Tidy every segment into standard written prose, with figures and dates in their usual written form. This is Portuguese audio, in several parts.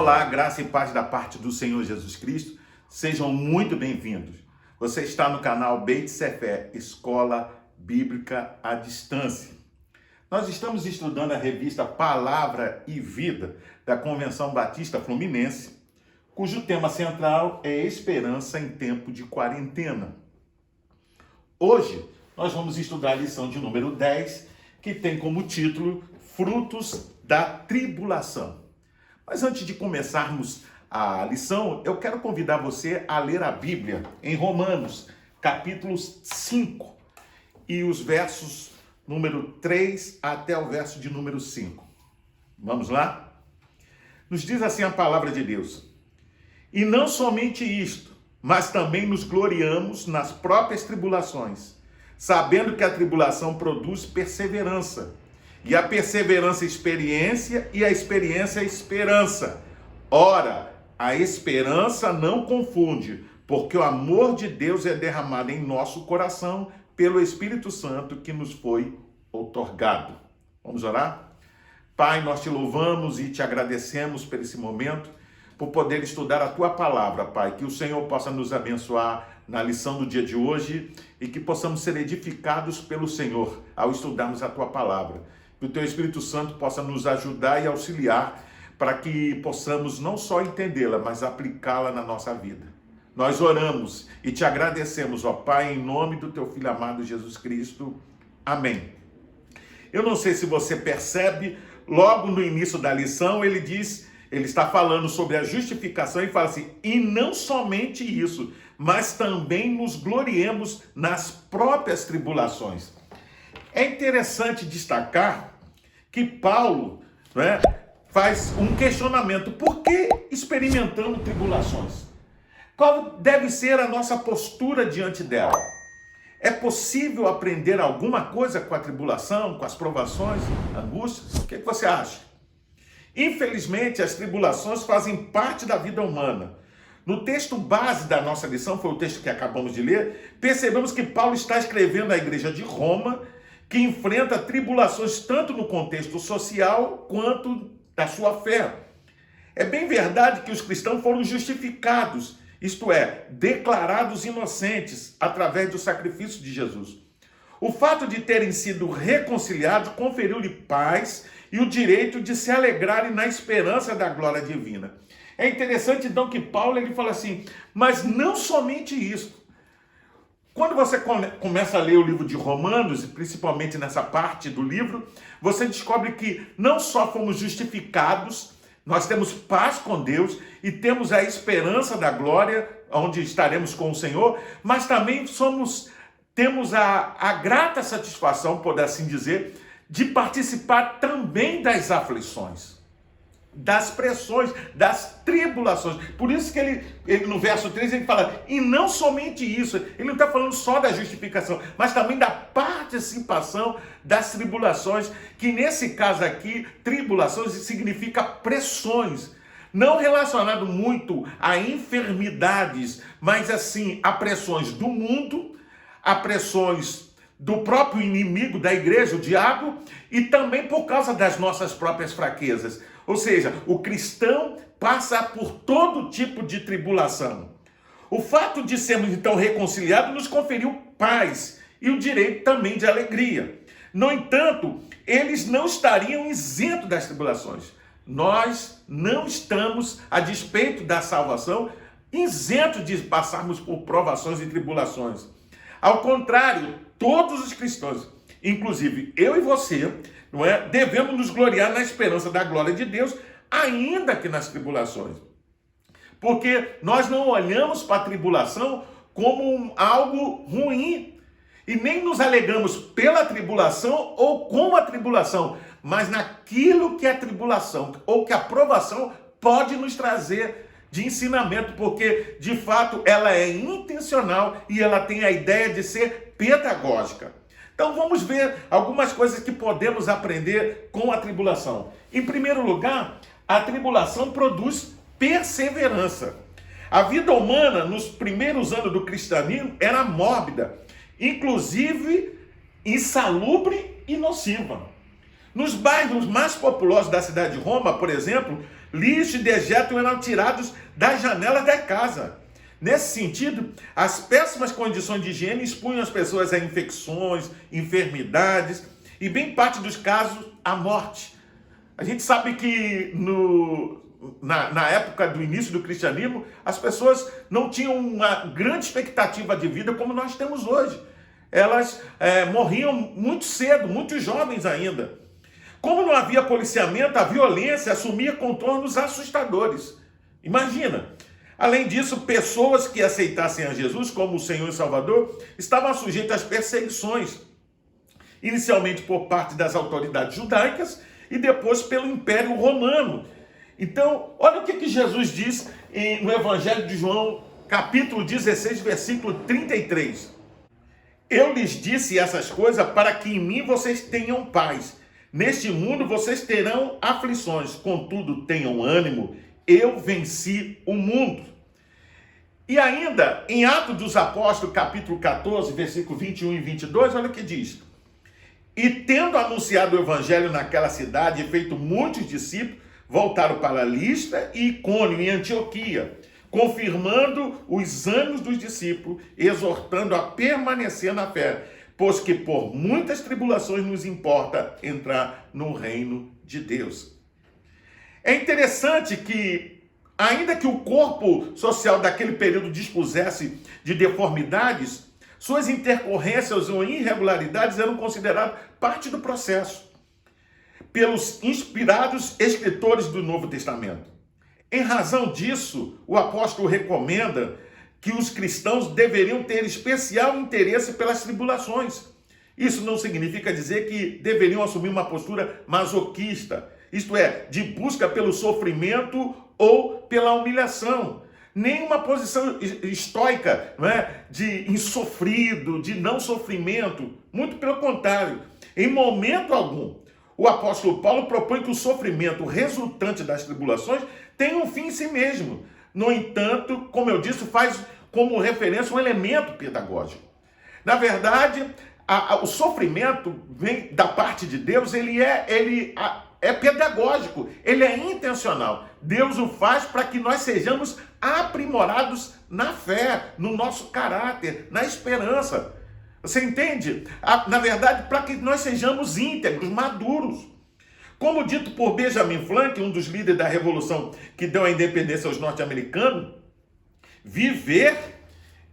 Olá, graça e paz da parte do Senhor Jesus Cristo. Sejam muito bem-vindos. Você está no canal Beit Sefer, Escola Bíblica à Distância. Nós estamos estudando a revista Palavra e Vida da Convenção Batista Fluminense, cujo tema central é esperança em tempo de quarentena. Hoje, nós vamos estudar a lição de número 10, que tem como título Frutos da Tribulação. Mas antes de começarmos a lição, eu quero convidar você a ler a Bíblia em Romanos, capítulo 5, e os versos número 3 até o verso de número 5. Vamos lá? Nos diz assim a palavra de Deus: E não somente isto, mas também nos gloriamos nas próprias tribulações, sabendo que a tribulação produz perseverança, e a perseverança experiência, e a experiência esperança. Ora, a esperança não confunde, porque o amor de Deus é derramado em nosso coração pelo Espírito Santo que nos foi outorgado. Vamos orar? Pai, nós te louvamos e te agradecemos por esse momento, por poder estudar a tua palavra, Pai. Que o Senhor possa nos abençoar na lição do dia de hoje e que possamos ser edificados pelo Senhor ao estudarmos a tua palavra. Que o teu Espírito Santo possa nos ajudar e auxiliar para que possamos não só entendê-la, mas aplicá-la na nossa vida. Nós oramos e te agradecemos, ó Pai, em nome do teu Filho amado Jesus Cristo. Amém. Eu não sei se você percebe, logo no início da lição, ele está falando sobre a justificação e fala assim: e não somente isso, mas também nos gloriemos nas próprias tribulações. É interessante destacar que Paulo, faz um questionamento: por que experimentando tribulações? Qual deve ser a nossa postura diante dela? É possível aprender alguma coisa com a tribulação, com as provações, angústias? O que você acha? Infelizmente, as tribulações fazem parte da vida humana. No texto base da nossa lição, foi o texto que acabamos de ler, percebemos que Paulo está escrevendo à igreja de Roma, que enfrenta tribulações tanto no contexto social quanto da sua fé. É bem verdade que os cristãos foram justificados, isto é, declarados inocentes através do sacrifício de Jesus. O fato de terem sido reconciliados conferiu-lhe paz e o direito de se alegrarem na esperança da glória divina. É interessante então que Paulo ele fala assim: mas não somente isso. Quando você começa a ler o livro de Romanos, e principalmente nessa parte do livro, você descobre que não só fomos justificados, nós temos paz com Deus e temos a esperança da glória, onde estaremos com o Senhor, mas também temos a grata satisfação, por assim dizer, de participar também das aflições, das pressões, das tribulações. Por isso que ele no verso 3 ele fala: e não somente isso, ele não está falando só da justificação, mas também da participação das tribulações, que nesse caso aqui, tribulações significa pressões, não relacionado muito a enfermidades, mas assim, a pressões do mundo, a pressões do próprio inimigo da igreja, o diabo, e também por causa das nossas próprias fraquezas. Ou seja, o cristão passa por todo tipo de tribulação. O fato de sermos então reconciliados nos conferiu paz e o direito também de alegria. No entanto, eles não estariam isentos das tribulações. Nós não estamos, a despeito da salvação, isentos de passarmos por provações e tribulações. Ao contrário, todos os cristãos, inclusive eu e você, devemos nos gloriar na esperança da glória de Deus, ainda que nas tribulações. Porque nós não olhamos para a tribulação como algo ruim, e nem nos alegramos pela tribulação ou com a tribulação, mas naquilo que a tribulação ou que a provação pode nos trazer de ensinamento, porque de fato ela é intencional e ela tem a ideia de ser pedagógica. Então vamos ver algumas coisas que podemos aprender com a tribulação. Em primeiro lugar, a tribulação produz perseverança. A vida humana nos primeiros anos do cristianismo era mórbida, inclusive insalubre e nociva. Nos bairros mais populosos da cidade de Roma, por exemplo, Lixo e dejeto eram tirados das janelas da casa. Nesse sentido, as péssimas condições de higiene expunham as pessoas a infecções, enfermidades e, bem parte dos casos, a morte. A gente sabe que na época do início do cristianismo, as pessoas não tinham uma grande expectativa de vida como nós temos hoje. Elas morriam muito cedo, muito jovens ainda. Como não havia policiamento, a violência assumia contornos assustadores. Imagina! Além disso, pessoas que aceitassem a Jesus como o Senhor e Salvador estavam sujeitas às perseguições, inicialmente por parte das autoridades judaicas e depois pelo Império Romano. Então, olha o que Jesus diz no Evangelho de João, capítulo 16, versículo 33. Eu lhes disse essas coisas para que em mim vocês tenham paz. Neste mundo vocês terão aflições, contudo tenham ânimo. Eu venci o mundo. E ainda, em Atos dos Apóstolos, capítulo 14, versículo 21 e 22, olha o que diz. E tendo anunciado o evangelho naquela cidade e feito muitos discípulos, voltaram para Listra e Icônio, em Antioquia, confirmando os ânimos dos discípulos, exortando a permanecer na fé, pois que por muitas tribulações nos importa entrar no reino de Deus. É interessante que, ainda que o corpo social daquele período dispusesse de deformidades, suas intercorrências ou irregularidades eram consideradas parte do processo pelos inspirados escritores do Novo Testamento. Em razão disso, o apóstolo recomenda que os cristãos deveriam ter especial interesse pelas tribulações. Isso não significa dizer que deveriam assumir uma postura masoquista, isto é, de busca pelo sofrimento ou pela humilhação. Nem uma posição estoica, não é? De insofrido, de não sofrimento. Muito pelo contrário. Em momento algum, o apóstolo Paulo propõe que o sofrimento resultante das tribulações tenha um fim em si mesmo. No entanto, como eu disse, faz como referência um elemento pedagógico. Na verdade, o sofrimento vem da parte de Deus, ele é pedagógico, ele é intencional. Deus o faz para que nós sejamos aprimorados na fé, no nosso caráter, na esperança. Você entende? Na verdade, para que nós sejamos íntegros, maduros. Como dito por Benjamin Franklin, um dos líderes da revolução que deu a independência aos norte-americanos, viver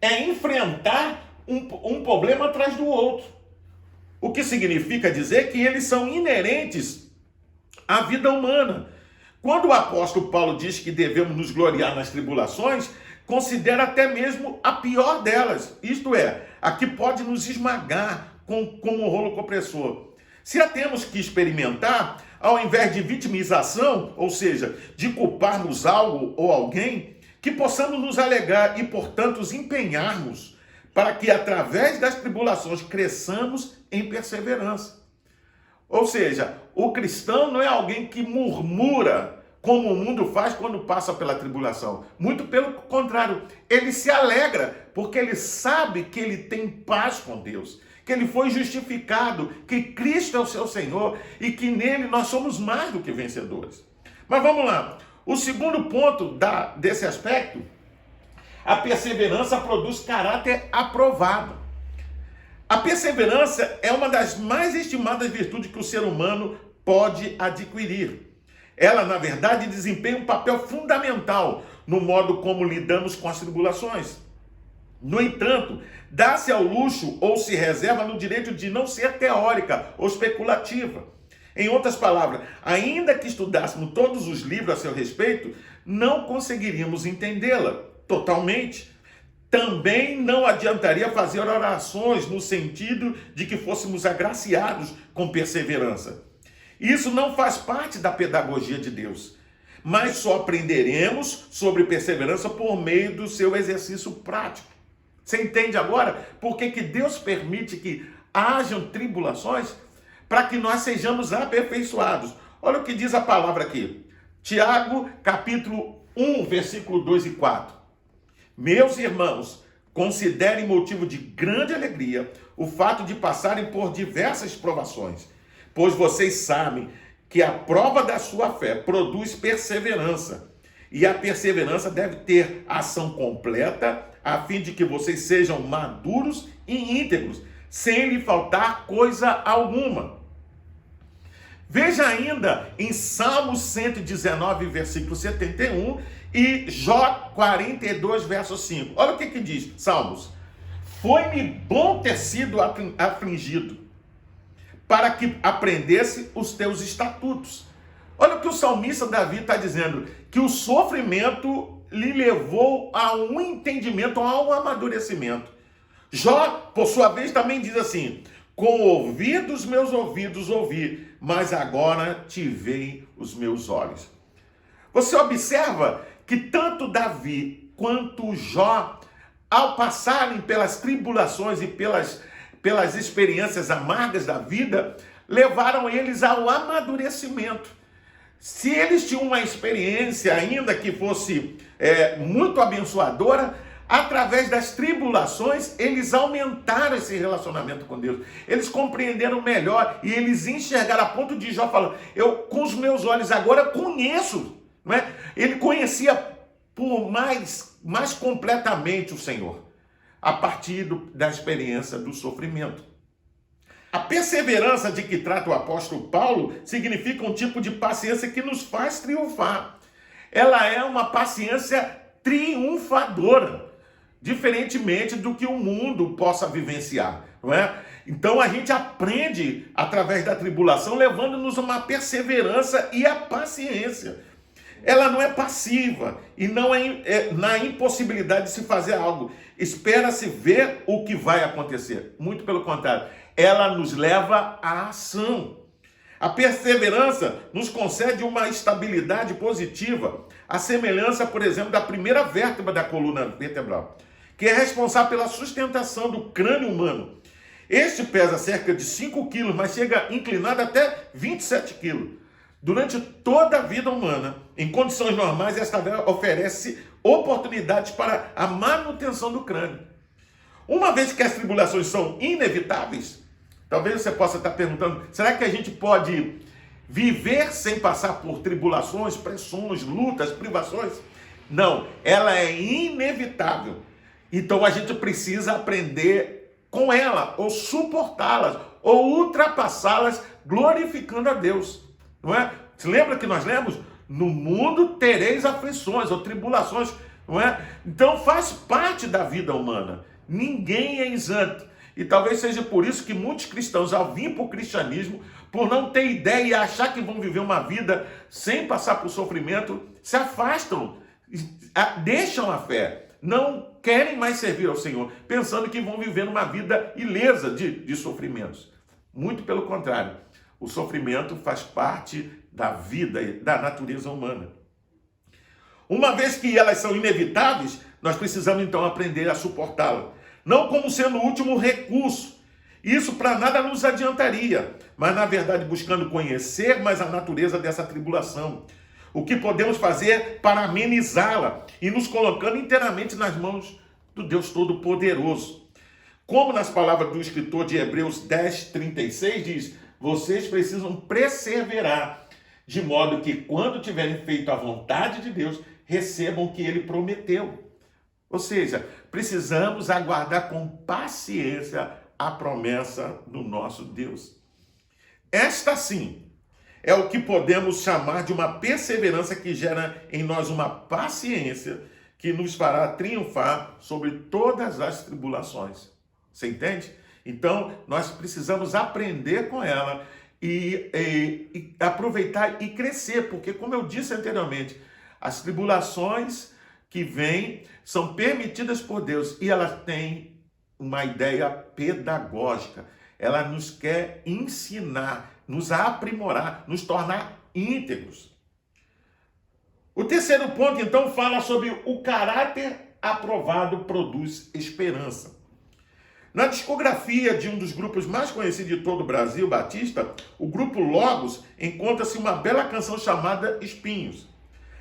é enfrentar um problema atrás do outro. O que significa dizer que eles são inerentes à vida humana. Quando o apóstolo Paulo diz que devemos nos gloriar nas tribulações, considera até mesmo a pior delas, isto é, a que pode nos esmagar como um rolo compressor. Se a temos que experimentar, ao invés de vitimização, ou seja, de culparmos algo ou alguém, que possamos nos alegrar e, portanto, nos empenharmos para que, através das tribulações, cresçamos em perseverança. Ou seja, o cristão não é alguém que murmura, como o mundo faz quando passa pela tribulação. Muito pelo contrário, ele se alegra, porque ele sabe que ele tem paz com Deus, que ele foi justificado, que Cristo é o seu Senhor e que nele nós somos mais do que vencedores. Mas vamos lá. O segundo ponto desse aspecto, a perseverança produz caráter aprovado. A perseverança é uma das mais estimadas virtudes que o ser humano pode adquirir. Ela, na verdade, desempenha um papel fundamental no modo como lidamos com as tribulações. No entanto, dá-se ao luxo ou se reserva no direito de não ser teórica ou especulativa. Em outras palavras, ainda que estudássemos todos os livros a seu respeito, não conseguiríamos entendê-la totalmente. Também não adiantaria fazer orações no sentido de que fôssemos agraciados com perseverança. Isso não faz parte da pedagogia de Deus, mas só aprenderemos sobre perseverança por meio do seu exercício prático. Você entende agora por que Deus permite que hajam tribulações? Para que nós sejamos aperfeiçoados. Olha o que diz a palavra aqui. Tiago, capítulo 1, versículo 2 e 4. Meus irmãos, considerem motivo de grande alegria o fato de passarem por diversas provações, pois vocês sabem que a prova da sua fé produz perseverança. E a perseverança deve ter ação completa, a fim de que vocês sejam maduros e íntegros, sem lhe faltar coisa alguma. Veja ainda em Salmos 119, versículo 71 e Jó 42, verso 5. Olha o que diz Salmos. Foi-me bom ter sido afligido, para que aprendesse os teus estatutos. Olha o que o salmista Davi está dizendo, que o sofrimento lhe levou a um entendimento, a um amadurecimento. Jó, por sua vez, também diz assim, com ouvidos meus ouvidos ouvi, mas agora te veem os meus olhos. Você observa que tanto Davi quanto Jó, ao passarem pelas tribulações e pelas experiências amargas da vida, levaram eles ao amadurecimento. Se eles tinham uma experiência, ainda que fosse muito abençoadora, através das tribulações, eles aumentaram esse relacionamento com Deus. Eles compreenderam melhor e eles enxergaram, a ponto de Jó falando, eu com os meus olhos agora conheço, não é? Ele conhecia por mais completamente o Senhor, a partir da experiência do sofrimento. A perseverança de que trata o apóstolo Paulo significa um tipo de paciência que nos faz triunfar. Ela é uma paciência triunfadora, diferentemente do que o mundo possa vivenciar, não é? Então a gente aprende através da tribulação, levando-nos a uma perseverança e a paciência. Ela não é passiva e não é na impossibilidade de se fazer algo. Espera-se ver o que vai acontecer. Muito pelo contrário, ela nos leva à ação. A perseverança nos concede uma estabilidade positiva, a semelhança, por exemplo, da primeira vértebra da coluna vertebral, que é responsável pela sustentação do crânio humano. Este pesa cerca de 5 quilos, mas chega inclinado até 27 quilos. Durante toda a vida humana, em condições normais, esta vértebra oferece oportunidades para a manutenção do crânio. Uma vez que as tribulações são inevitáveis, talvez você possa estar perguntando, será que a gente pode viver sem passar por tribulações, pressões, lutas, privações? Não, ela é inevitável. Então a gente precisa aprender com ela, ou suportá-las, ou ultrapassá-las, glorificando a Deus. Não é? Você lembra que nós lemos? No mundo tereis aflições ou tribulações, não é? Então faz parte da vida humana. Ninguém é isento. E talvez seja por isso que muitos cristãos, ao vir para o cristianismo, por não ter ideia e achar que vão viver uma vida sem passar por sofrimento, se afastam, deixam a fé, não querem mais servir ao Senhor, pensando que vão viver uma vida ilesa de sofrimentos. Muito pelo contrário, o sofrimento faz parte da vida e da natureza humana. Uma vez que elas são inevitáveis, nós precisamos então aprender a suportá-las. Não como sendo o último recurso. Isso para nada nos adiantaria, mas na verdade buscando conhecer mais a natureza dessa tribulação. O que podemos fazer para amenizá-la e nos colocando inteiramente nas mãos do Deus Todo-Poderoso. Como nas palavras do escritor de Hebreus 10:36 diz, vocês precisam perseverar, de modo que quando tiverem feito a vontade de Deus, recebam o que ele prometeu. Ou seja, precisamos aguardar com paciência a promessa do nosso Deus. Esta sim é o que podemos chamar de uma perseverança que gera em nós uma paciência que nos fará triunfar sobre todas as tribulações. Você entende? Então, nós precisamos aprender com ela e aproveitar e crescer, porque, como eu disse anteriormente, as tribulações que vêm são permitidas por Deus e elas têm uma ideia pedagógica. Ela nos quer ensinar, nos aprimorar, nos tornar íntegros. O terceiro ponto, então, fala sobre o caráter aprovado produz esperança. Na discografia de um dos grupos mais conhecidos de todo o Brasil, Batista, o grupo Logos, encontra-se uma bela canção chamada Espinhos.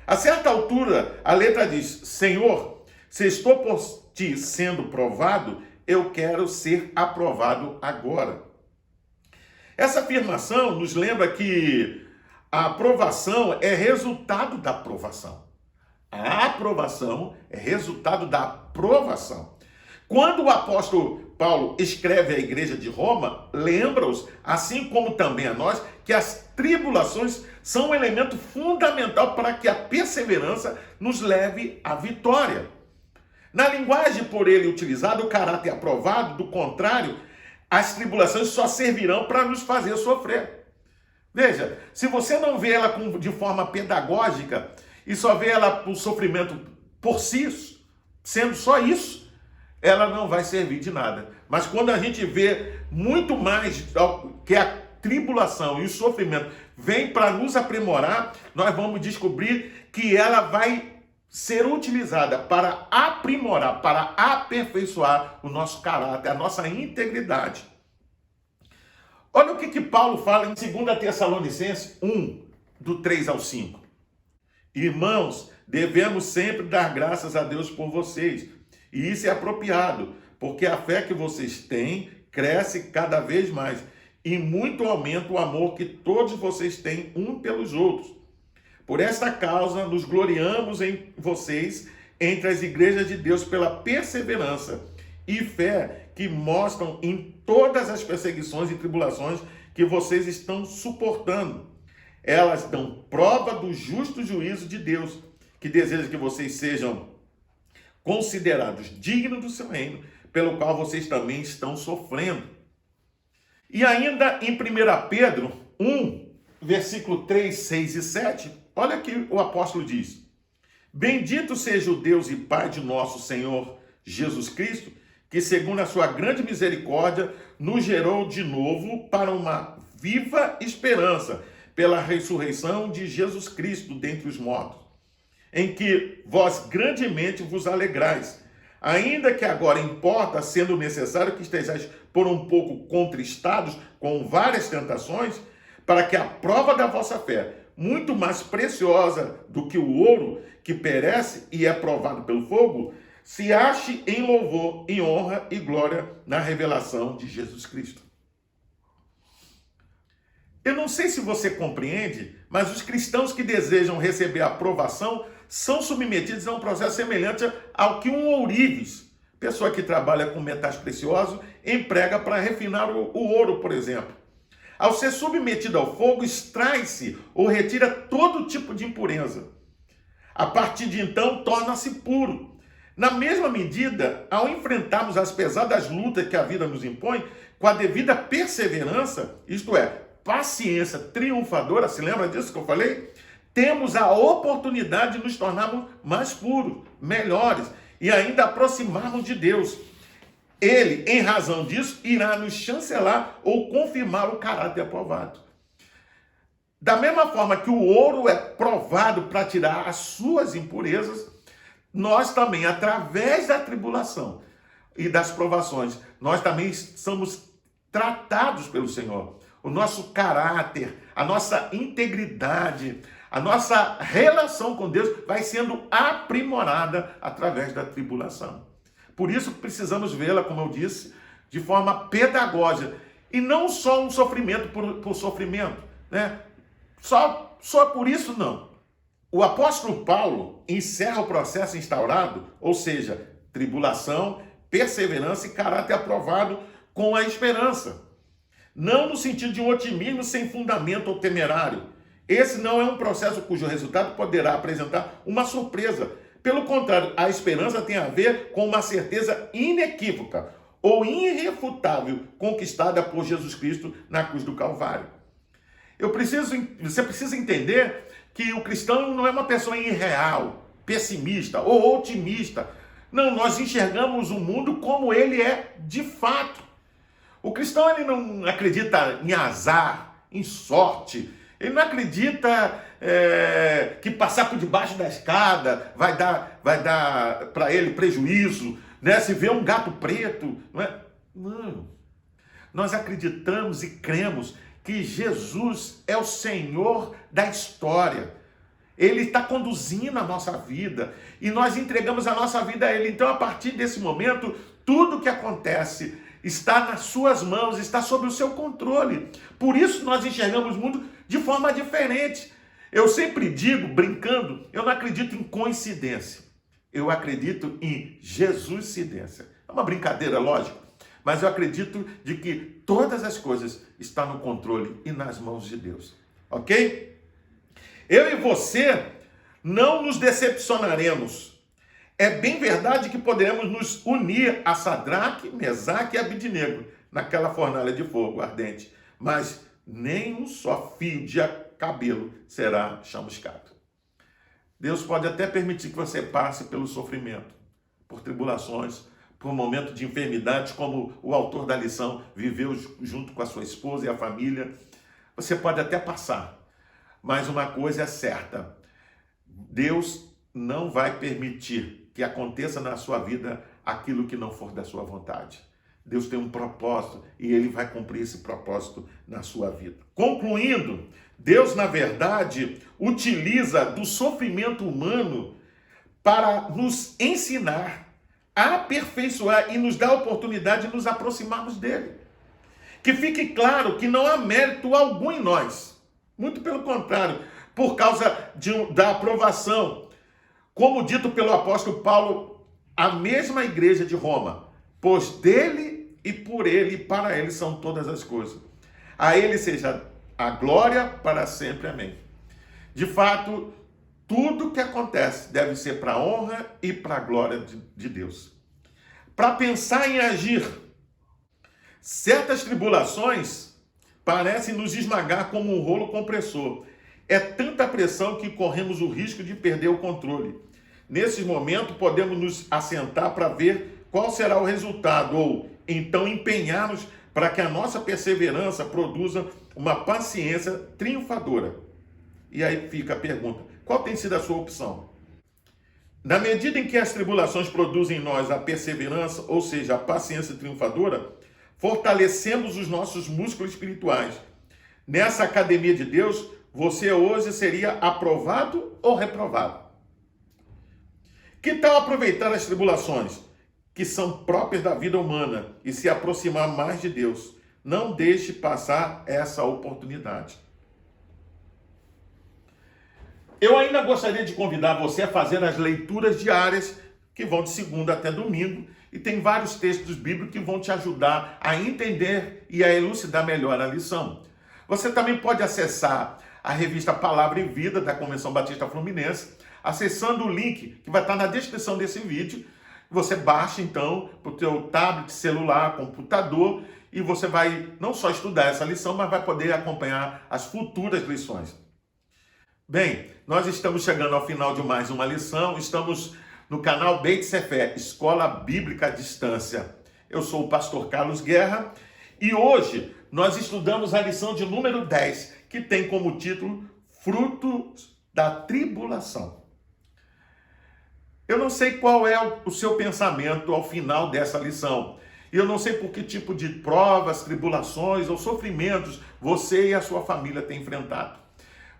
A certa altura, a letra diz, Senhor, se estou por ti sendo provado, eu quero ser aprovado agora. Essa afirmação nos lembra que A aprovação é resultado da aprovação. A aprovação é resultado da aprovação. Quando o apóstolo Paulo escreve à igreja de Roma, lembra-os, assim como também a nós, que as tribulações são um elemento fundamental para que a perseverança nos leve à vitória. Na linguagem por ele utilizada, o caráter aprovado, do contrário, as tribulações só servirão para nos fazer sofrer. Veja, se você não vê ela de forma pedagógica e só vê ela o sofrimento por si, sendo só isso, ela não vai servir de nada. Mas quando a gente vê muito mais que a tribulação e o sofrimento vem para nos aprimorar, nós vamos descobrir que ela vai ser utilizada para aprimorar, para aperfeiçoar o nosso caráter, a nossa integridade. Olha o que Paulo fala em 2 Tessalonicenses 1, do 3 ao 5. Irmãos, devemos sempre dar graças a Deus por vocês, e isso é apropriado, porque a fé que vocês têm cresce cada vez mais, e muito aumenta o amor que todos vocês têm um pelos outros. Por esta causa, nos gloriamos em vocês, entre as igrejas de Deus, pela perseverança e fé que mostram em todas as perseguições e tribulações que vocês estão suportando. Elas dão prova do justo juízo de Deus, que deseja que vocês sejam considerados dignos do seu reino, pelo qual vocês também estão sofrendo. E ainda em 1 Pedro 1, versículo 3, 6 e 7, olha que o apóstolo diz: Bendito seja o Deus e Pai de nosso Senhor Jesus Cristo, que segundo a sua grande misericórdia, nos gerou de novo para uma viva esperança, pela ressurreição de Jesus Cristo dentre os mortos, em que vós grandemente vos alegrais, ainda que agora importa, sendo necessário que estejais por um pouco contristados com várias tentações, para que a prova da vossa fé, muito mais preciosa do que o ouro, que perece e é provado pelo fogo, se ache em louvor, em honra e glória na revelação de Jesus Cristo. Eu não sei se você compreende, mas os cristãos que desejam receber a aprovação são submetidos a um processo semelhante ao que um ourives, pessoa que trabalha com metais preciosos, emprega para refinar o ouro, por exemplo. Ao ser submetido ao fogo, extrai-se ou retira todo tipo de impureza. A partir de então, torna-se puro. Na mesma medida, ao enfrentarmos as pesadas lutas que a vida nos impõe, com a devida perseverança, isto é, paciência triunfadora, se lembra disso que eu falei? Temos a oportunidade de nos tornarmos mais puros, melhores e ainda aproximarmos de Deus. Ele, em razão disso, irá nos chancelar ou confirmar o caráter aprovado. Da mesma forma que o ouro é provado para tirar as suas impurezas, nós também, através da tribulação e das provações, nós também somos tratados pelo Senhor. O nosso caráter, a nossa integridade, a nossa relação com Deus vai sendo aprimorada através da tribulação. Por isso precisamos vê-la, como eu disse, de forma pedagógica. E não só um sofrimento por sofrimento, né? Só por isso não. O apóstolo Paulo encerra o processo instaurado, ou seja, tribulação, perseverança e caráter aprovado com a esperança. Não no sentido de um otimismo sem fundamento ou temerário. Esse não é um processo cujo resultado poderá apresentar uma surpresa. Pelo contrário, a esperança tem a ver com uma certeza inequívoca ou irrefutável conquistada por Jesus Cristo na cruz do Calvário. Você precisa entender que o cristão não é uma pessoa irreal, pessimista ou otimista. Não, nós enxergamos o mundo como ele é de fato. O cristão ele não acredita em azar, em sorte. Ele não acredita que passar por debaixo da escada vai dar para ele prejuízo, né? Se vê um gato preto. Não é? Não. Nós acreditamos e cremos que Jesus é o Senhor da história. Ele está conduzindo a nossa vida e nós entregamos a nossa vida a Ele. Então, a partir desse momento, tudo que acontece está nas suas mãos, está sob o seu controle. Por isso nós enxergamos o mundo de forma diferente. Eu sempre digo, brincando, eu não acredito em coincidência. Eu acredito em Jesuscidência. É uma brincadeira, lógico, mas eu acredito de que todas as coisas estão no controle e nas mãos de Deus. Ok? Eu e você não nos decepcionaremos. É bem verdade que poderemos nos unir a Sadraque, Mesaque e Abidnego naquela fornalha de fogo ardente, mas nem um só fio de cabelo será chamuscado. Deus pode até permitir que você passe pelo sofrimento, por tribulações, por um momento de enfermidade, como o autor da lição viveu junto com a sua esposa e a família. Você pode até passar, mas uma coisa é certa: Deus não vai permitir que aconteça na sua vida aquilo que não for da sua vontade. Deus tem um propósito e Ele vai cumprir esse propósito na sua vida. Concluindo, Deus, na verdade, utiliza do sofrimento humano para nos ensinar, aperfeiçoar e nos dar a oportunidade de nos aproximarmos dele. Que fique claro que não há mérito algum em nós. Muito pelo contrário, por causa da aprovação. Como dito pelo apóstolo Paulo, a mesma igreja de Roma, pois dele e por ele e para ele são todas as coisas. A ele seja a glória para sempre. Amém. De fato, tudo que acontece deve ser para a honra e para a glória de Deus. Para pensar em agir, certas tribulações parecem nos esmagar como um rolo compressor. É tanta pressão que corremos o risco de perder o controle. Nesse momento, podemos nos assentar para ver qual será o resultado, ou então empenhar-nos para que a nossa perseverança produza uma paciência triunfadora. E aí fica a pergunta: qual tem sido a sua opção? Na medida em que as tribulações produzem em nós a perseverança, ou seja, a paciência triunfadora, fortalecemos os nossos músculos espirituais. Nessa academia de Deus, você hoje seria aprovado ou reprovado? Que tal aproveitar as tribulações que são próprias da vida humana e se aproximar mais de Deus? Não deixe passar essa oportunidade. Eu ainda gostaria de convidar você a fazer as leituras diárias, que vão de segunda até domingo, e tem vários textos bíblicos que vão te ajudar a entender e a elucidar melhor a lição. Você também pode acessar a revista Palavra e Vida da Convenção Batista Fluminense, acessando o link que vai estar na descrição desse vídeo. Você baixa então para o teu tablet, celular, computador, e você vai não só estudar essa lição, mas vai poder acompanhar as futuras lições. Bem, nós estamos chegando ao final de mais uma lição. Estamos no canal Beit Sefer, Escola Bíblica à Distância. Eu sou o pastor Carlos Guerra e hoje nós estudamos a lição de número 10, que tem como título Frutos da Tribulação. Eu não sei qual é o seu pensamento ao final dessa lição. E eu não sei por que tipo de provas, tribulações ou sofrimentos você e a sua família têm enfrentado.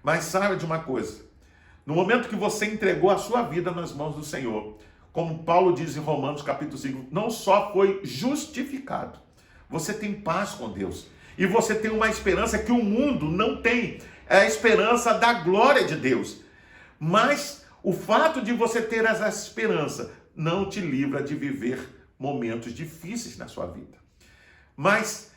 Mas saiba de uma coisa: no momento que você entregou a sua vida nas mãos do Senhor, como Paulo diz em Romanos capítulo 5, não só foi justificado, você tem paz com Deus. E você tem uma esperança que o mundo não tem, é a esperança da glória de Deus. Mas o fato de você ter essa esperança não te livra de viver momentos difíceis na sua vida. Mas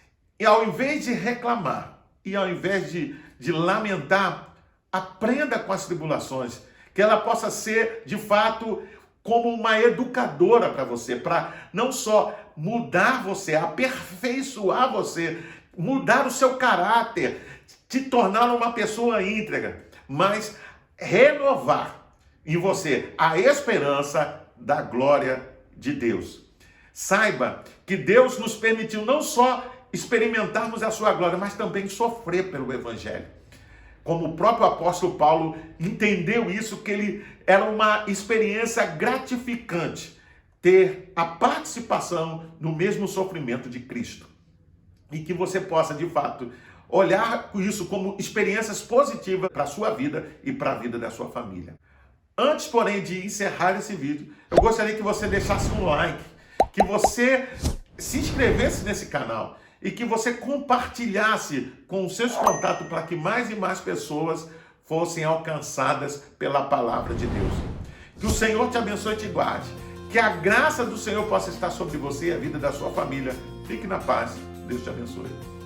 ao invés de reclamar e ao invés de lamentar, aprenda com as tribulações, que ela possa ser, de fato, como uma educadora para você, para não só mudar você, aperfeiçoar você, mudar o seu caráter, te tornar uma pessoa íntegra, mas renovar em você a esperança da glória de Deus. Saiba que Deus nos permitiu não só experimentarmos a sua glória, mas também sofrer pelo Evangelho. Como o próprio apóstolo Paulo entendeu isso, que ele era uma experiência gratificante ter a participação no mesmo sofrimento de Cristo. E que você possa, de fato, olhar isso como experiências positivas para a sua vida e para a vida da sua família. Antes, porém, de encerrar esse vídeo, eu gostaria que você deixasse um like, que você se inscrevesse nesse canal e que você compartilhasse com os seus contatos para que mais e mais pessoas fossem alcançadas pela palavra de Deus. Que o Senhor te abençoe e te guarde. Que a graça do Senhor possa estar sobre você e a vida da sua família. Fique na paz. Deus te abençoe.